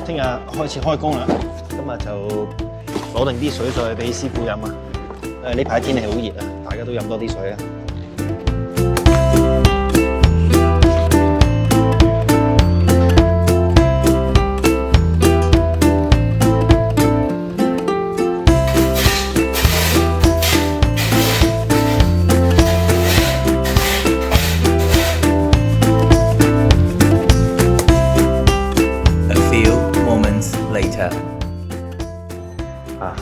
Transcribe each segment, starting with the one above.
聽日開始開工啦，今日就攞定啲水上去俾師傅飲啊！呢排天氣好熱啊，大家都飲多啲水啊！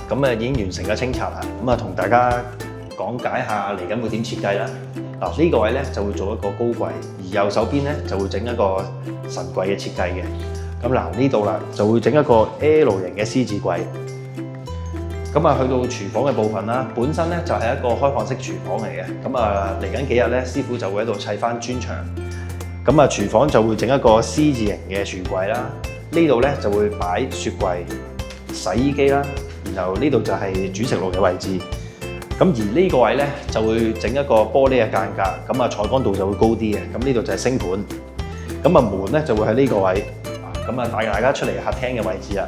咁已經完成咗清拆啦，咁同大家講解下嚟緊會點設計啦。呢個位咧就會做一個高櫃，而右手邊咧就會整一個神櫃嘅設計嘅。咁呢度啦就會整一個 L 型嘅獅子櫃。咁去到廚房嘅部分啦，本身咧就係一個開放式廚房嚟嘅。嚟緊幾日咧，師傅就會喺度砌翻磚牆。廚房就會整一個 C 字形嘅櫥櫃啦。呢度咧就會擺雪櫃、洗衣機啦。然後呢度就係煮食爐嘅位置，而呢個位咧就會整一個玻璃嘅間隔，採光度就會高啲嘅。呢度就係星盤，門咧就會喺呢個位，帶大家出嚟客廳嘅位置啊。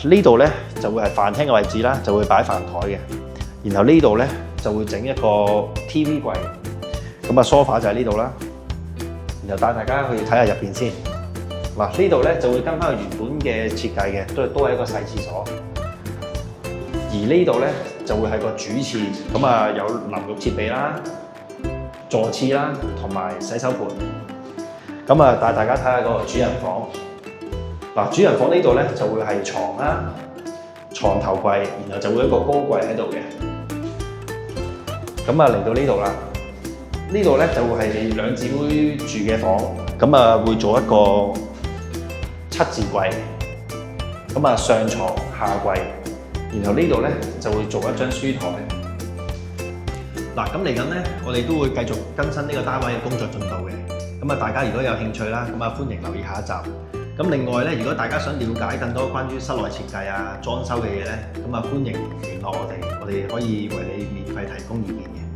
呢度咧就會係飯廳嘅位置啦，就會擺飯台嘅。然後呢度咧就會整一個 TV 櫃，sofa 就喺呢度啦。然後帶大家去睇下入邊先。呢度咧就會跟翻佢原本嘅設計嘅，都係一個細廁所。而呢度咧就會係個主廁，有淋浴設備啦、坐廁啦，同埋洗手盤。帶大家睇下嗰個主人房。主人房呢度咧就會係床啦、床頭櫃，然後就會有一個高櫃喺度嘅。嚟到呢度啦，呢度咧就會係兩姊妹住嘅房，會做一個7字櫃，上床下櫃。然後呢度咧就會做一張書台。咁嚟緊咧，我哋都會繼續更新呢個單位嘅工作進度嘅。大家如果有興趣啦，歡迎留意下一集。另外咧，如果大家想了解更多關於室內設計啊、裝修嘅嘢咧，歡迎聯絡我哋可以為你免費提供意見嘅。